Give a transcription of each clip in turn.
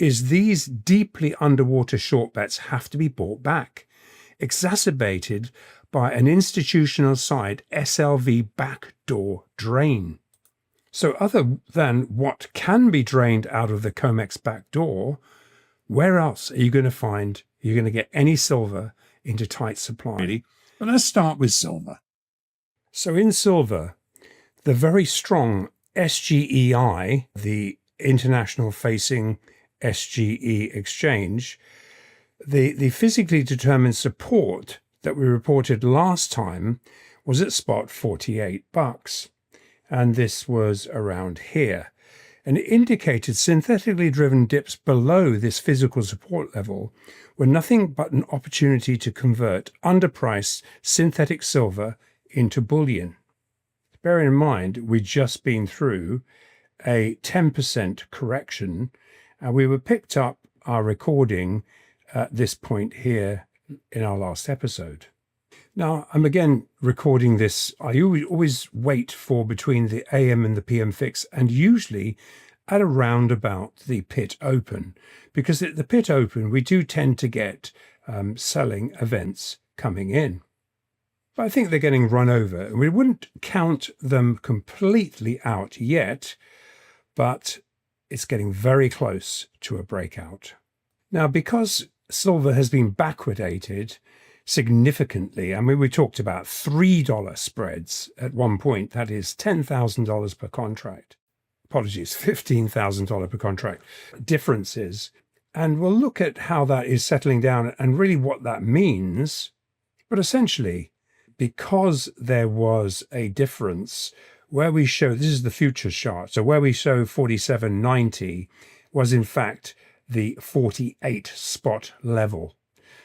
is these deeply underwater short bets have to be bought back, exacerbated by an institutional side SLV backdoor drain. So other than what can be drained out of the COMEX backdoor, where else are you going to find you're going to get any silver into tight supply? Really? But let's start with silver. So in silver, the very strong SGEI, the international facing SGE exchange, the physically determined support that we reported last time was at spot $48. And this was around here. And it indicated synthetically driven dips below this physical support level were nothing but an opportunity to convert underpriced synthetic silver into bullion. Bearing in mind, we'd just been through a 10% correction, and we were picked up our recording at this point here in our last episode. Now, I'm again recording this. I always wait for between the AM and the PM fix, and usually at around about the pit open, because at the pit open, we do tend to get selling events coming in. But I think they're getting run over, and we wouldn't count them completely out yet, but it's getting very close to a breakout. Now, because silver has been backwardated significantly, I mean, we talked about $3 spreads at one point, that is $10,000 per contract. Apologies, $15,000 per contract differences. And we'll look at how that is settling down and really what that means. But essentially, because there was a difference where we show, this is the futures chart, so where we show 47.90 was in fact the 48 spot level.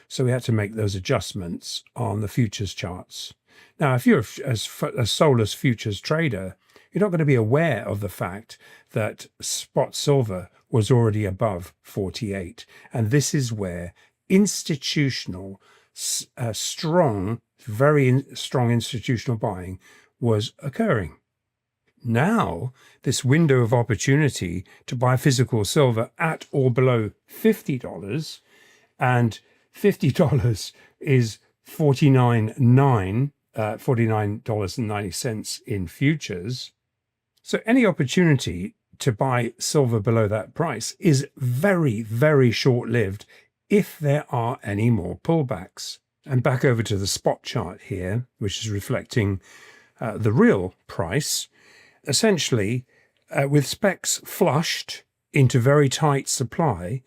So we had to make those adjustments on the futures charts. Now, if you're a soulless futures trader, you're not going to be aware of the fact that spot silver was already above 48. And this is where institutional, very strong institutional buying was occurring. Now, this window of opportunity to buy physical silver at or below $50, and $50 is $49.90 in futures. So any opportunity to buy silver below that price is very, very short-lived if there are any more pullbacks. And back over to the spot chart here, which is reflecting the real price. Essentially, with specs flushed into very tight supply,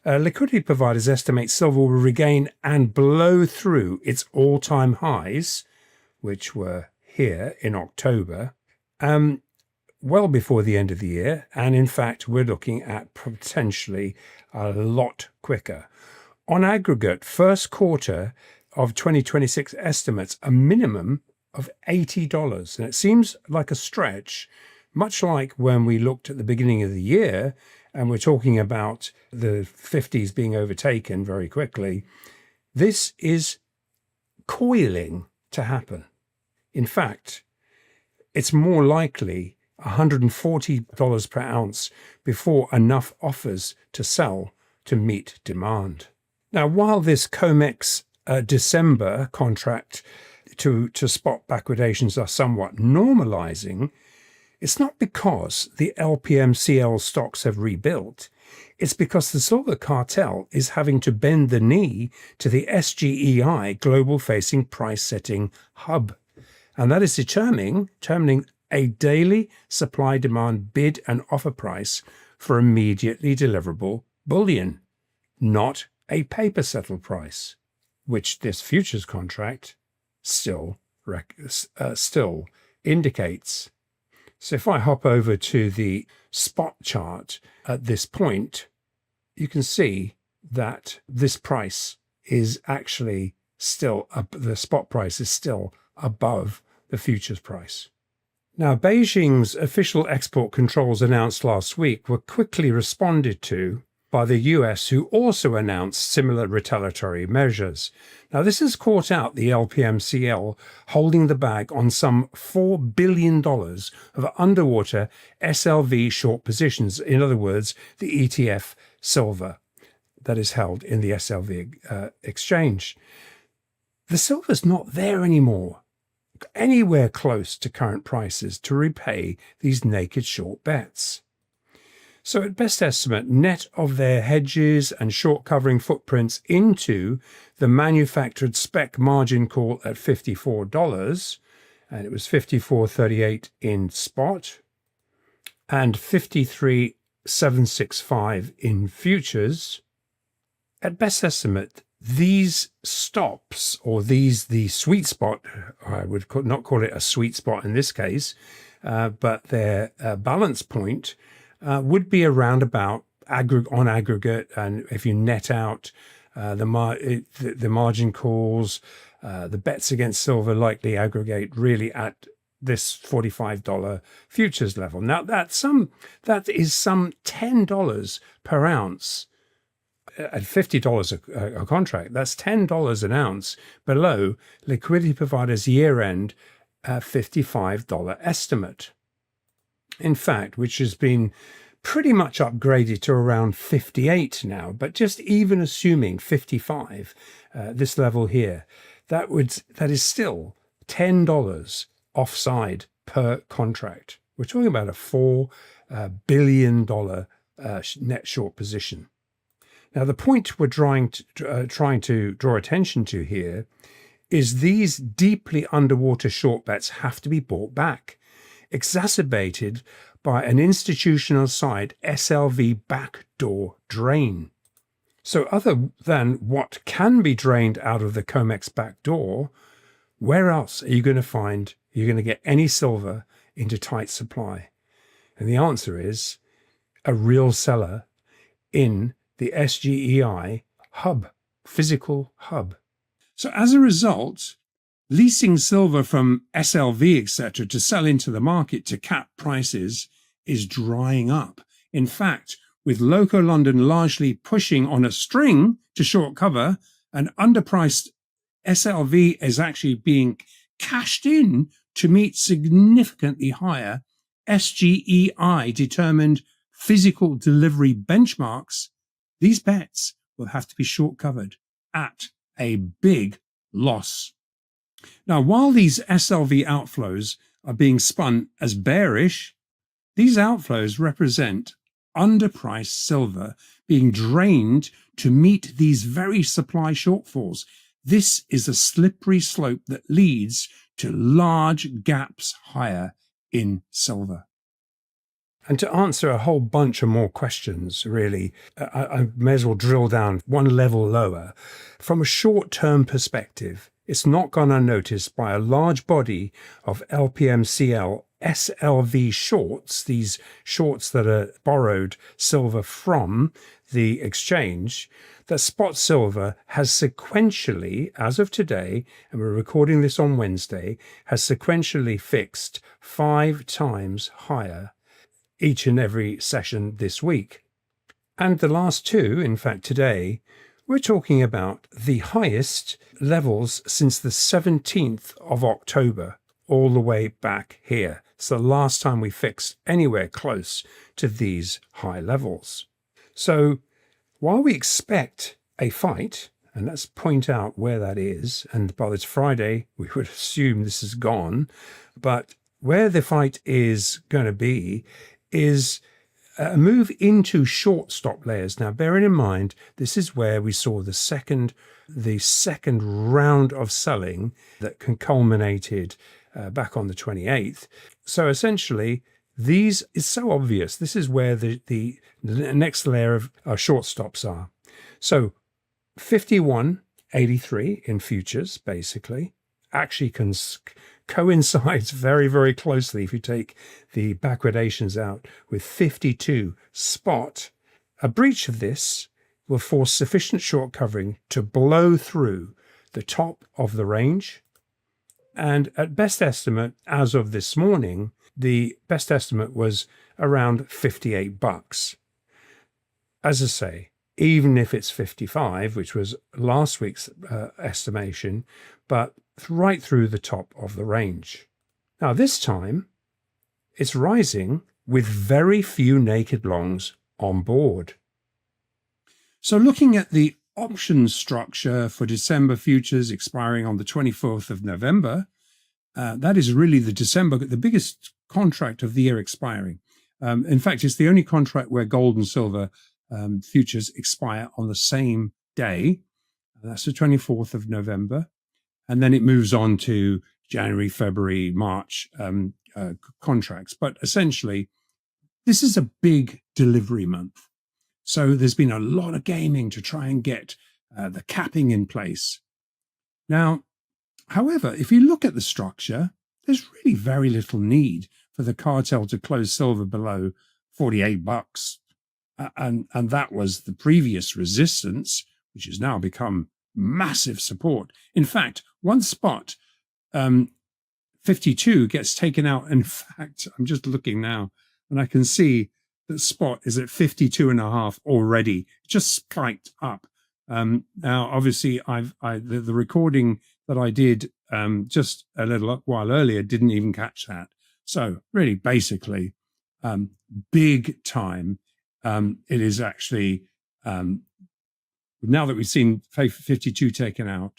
liquidity providers estimate silver will regain and blow through its all-time highs, which were here in October, well before the end of the year. And in fact, we're looking at potentially a lot quicker. On aggregate, first quarter of 2026 estimates a minimum of $80. And it seems like a stretch, much like when we looked at the beginning of the year and we're talking about the 50s being overtaken very quickly. This is coiling to happen. In fact, it's more likely $140 per ounce before enough offers to sell to meet demand. Now, while this COMEX December contract to spot backwardations are somewhat normalizing, it's not because the LPMCL stocks have rebuilt. It's because the silver cartel is having to bend the knee to the SGEI global-facing price-setting hub. And that is determining a daily supply-demand bid and offer price for immediately deliverable bullion, not a paper-settled price, which this futures contract still indicates. So if I hop over to the spot chart at this point, you can see that this price is actually still the spot price is still above the futures price. Now, Beijing's official export controls announced last week were quickly responded to by the US, who also announced similar retaliatory measures. Now, this has caught out the LPMCL holding the bag on some $4 billion of underwater SLV short positions. In other words, the ETF silver that is held in the SLV exchange. The silver's not there anymore, anywhere close to current prices to repay these naked short bets. So at best estimate, net of their hedges and short covering footprints into the manufactured spec margin call at $54, and it was $54.38 in spot and $53.765 in futures. At best estimate, these stops, or the sweet spot, I would not call it a sweet spot in this case, but their balance point would be around about on aggregate, and if you net out the margin calls, the bets against silver likely aggregate really at this $45 futures level. Now that is some $10 per ounce at $50 a contract. That's $10 an ounce below liquidity providers' year-end $55 estimate. In fact, which has been pretty much upgraded to around 58 now, but just even assuming 55, this level here, that is still $10 offside per contract. We're talking about a $4 billion net short position. Now, the point we're trying to draw attention to here is these deeply underwater short bets have to be bought back, exacerbated by an institutional side SLV backdoor drain. So other than what can be drained out of the COMEX backdoor, where else are you going to get any silver into tight supply? And the answer is a real seller in the SGEI hub, physical hub. So as a result, leasing silver from SLV, etc., to sell into the market to cap prices is drying up. In fact, with Loco London largely pushing on a string to short cover, an underpriced SLV is actually being cashed in to meet significantly higher SGEI determined physical delivery benchmarks. These bets will have to be short covered at a big loss. Now, while these SLV outflows are being spun as bearish, these outflows represent underpriced silver being drained to meet these very supply shortfalls. This is a slippery slope that leads to large gaps higher in silver. And to answer a whole bunch of more questions, really, I may as well drill down one level lower. From a short-term perspective, it's not gone unnoticed by a large body of LPMCL SLV shorts, these shorts that are borrowed silver from the exchange, that spot silver has sequentially, as of today, and we're recording this on Wednesday, has sequentially fixed 5 times higher each and every session this week. And the last two, in fact today, we're talking about the highest levels since the 17th of October, all the way back here. It's the last time we fixed anywhere close to these high levels. So while we expect a fight, and let's point out where that is, and by this Friday, we would assume this is gone, but where the fight is going to be is a move into short stop layers. Now, bearing in mind, this is where we saw the second round of selling that culminated back on the 28th. So essentially, these is so obvious. This is where the next layer of short stops are. So 51.83 in futures, basically, actually coincides very, very closely if you take the backwardations out with 52 spot. A breach of this will force sufficient short covering to blow through the top of the range. And at best estimate, as of this morning, the best estimate was around $58. As I say, even if it's 55, which was last week's estimation, but right through the top of the range. Now this time, it's rising with very few naked longs on board. So looking at the option structure for December futures expiring on the 24th of November, that is really the biggest contract of the year expiring. In fact, it's the only contract where gold and silver futures expire on the same day. That's the 24th of November. And then it moves on to January, February, March contracts. But essentially, this is a big delivery month. So there's been a lot of gaming to try and get the capping in place. Now, however, if you look at the structure, there's really very little need for the cartel to close silver below $48. And that was the previous resistance, which has now become massive support. In fact, one spot, 52, gets taken out. In fact, I'm just looking now, and I can see that spot is at 52.5 already. It just spiked up. Now, obviously, the recording that I did just a little while earlier didn't even catch that. So really, basically, big time. It is actually, now that we've seen 52 taken out,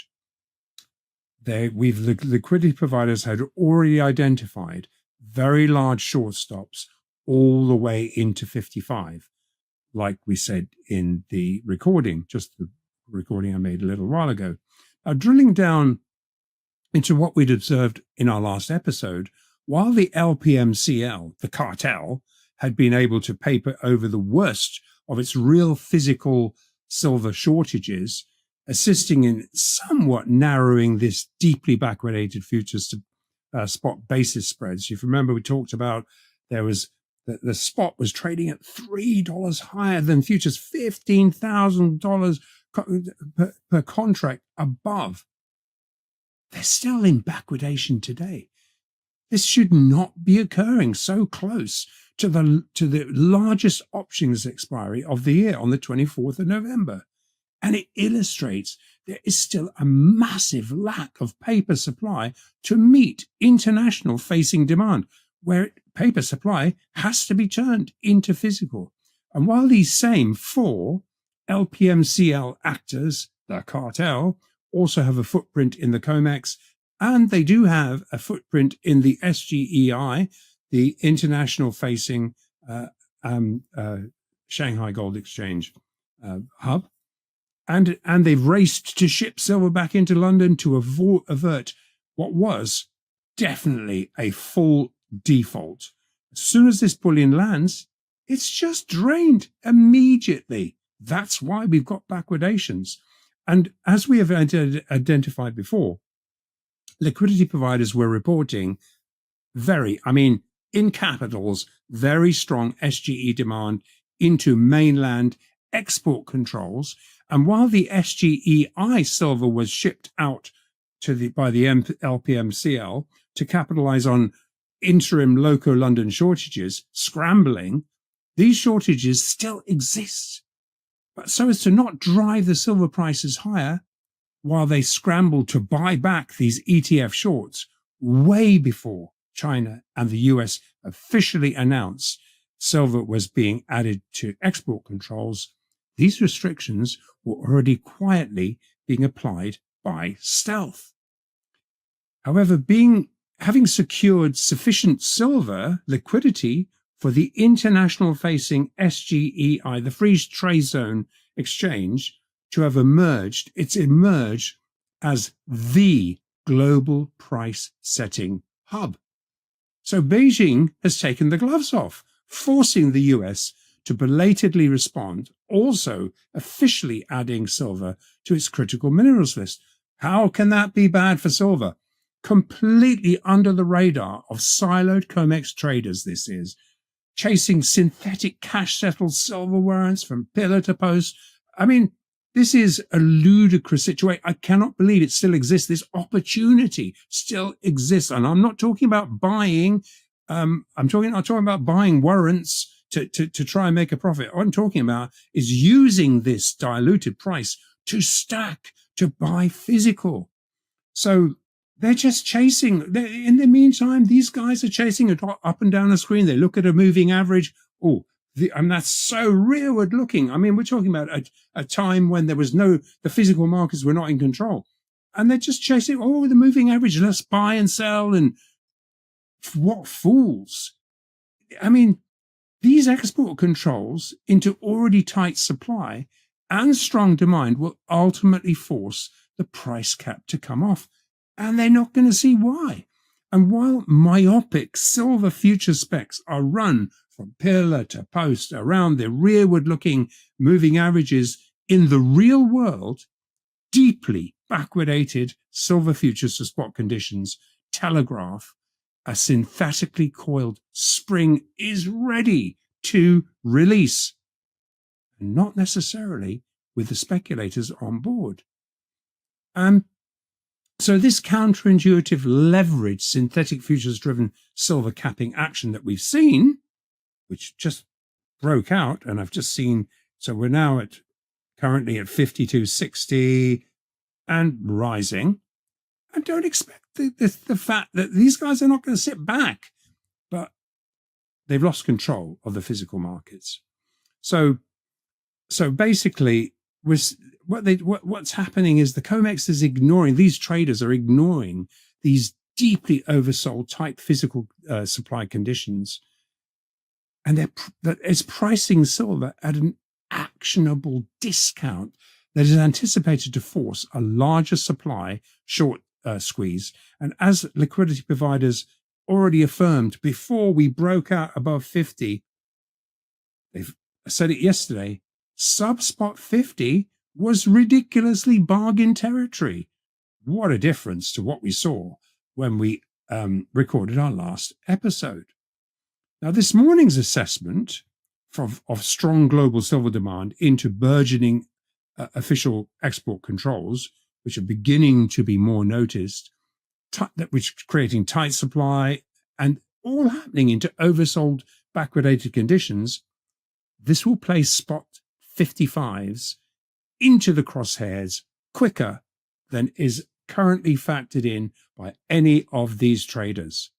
the liquidity providers had already identified very large short stops all the way into 55, like we said in the recording, just the recording I made a little while ago. Now, drilling down into what we'd observed in our last episode, while the LPMCL, the cartel, had been able to paper over the worst of its real physical silver shortages, assisting in somewhat narrowing this deeply backwardated futures to spot basis spreads. If you remember, we talked about there was the spot was trading at $3 higher than futures, $15,000 per contract above. They're still in backwardation today. This should not be occurring so close to the largest options expiry of the year on the 24th of November. And it illustrates there is still a massive lack of paper supply to meet international facing demand, where paper supply has to be turned into physical. And while these same four LPMCL actors, the cartel, also have a footprint in the COMEX, and they do have a footprint in the SGEI, the international facing Shanghai Gold Exchange hub. And they've raced to ship silver back into London to avert what was definitely a full default. As soon as this bullion lands, it's just drained immediately. That's why we've got backwardations. And as we have identified before, liquidity providers were reporting in capitals, very strong SGE demand into mainland export controls. And while the SGEI silver was shipped out by the LPMCL to capitalize on interim local London shortages scrambling, these shortages still exist. But so as to not drive the silver prices higher, while they scramble to buy back these ETF shorts way before China and the US officially announced silver was being added to export controls, these restrictions were already quietly being applied by stealth. However, having secured sufficient silver liquidity for the international facing SGEI, the Free Trade Zone exchange, to have emerged, it's emerged as the global price setting hub. So Beijing has taken the gloves off, forcing the US to belatedly respond, also officially adding silver to its critical minerals list. How can that be bad for silver? Completely under the radar of siloed COMEX traders, this is, chasing synthetic cash-settled silver warrants from pillar to post. This is a ludicrous situation. I cannot believe it still exists. This opportunity still exists. And I'm not talking about buying. I'm not talking about buying warrants to try and make a profit. What I'm talking about is using this diluted price to stack, to buy physical. So they're just chasing. In the meantime, these guys are chasing it up and down the screen. They look at a moving average. Oh, And that's so rearward looking. I mean, we're talking about a time when there was the physical markets were not in control. And they're just chasing, the moving average, let's buy and sell. And what fools. I mean, these export controls into already tight supply and strong demand will ultimately force the price cap to come off. And they're not going to see why. And while myopic silver future specs are run from pillar to post around the rearward-looking moving averages, in the real world, deeply backwardated silver futures to spot conditions telegraph a synthetically coiled spring is ready to release, and not necessarily with the speculators on board. So this counterintuitive leverage synthetic futures-driven silver capping action that we've seen, which just broke out, and I've just seen, so we're now currently at 52.60 and rising. I don't expect the fact that these guys are not going to sit back, but they've lost control of the physical markets. So basically, what's happening is the COMEX is ignoring, these traders are ignoring these deeply oversold tight physical supply conditions, and it's pricing silver at an actionable discount that is anticipated to force a larger supply short squeeze. And as liquidity providers already affirmed before we broke out above 50, they've said it yesterday, sub-spot 50 was ridiculously bargain territory. What a difference to what we saw when we recorded our last episode. Now, this morning's assessment of strong global silver demand into burgeoning official export controls, which are beginning to be more noticed, which are creating tight supply and all happening into oversold, backwardated conditions, this will place spot 55s into the crosshairs quicker than is currently factored in by any of these traders.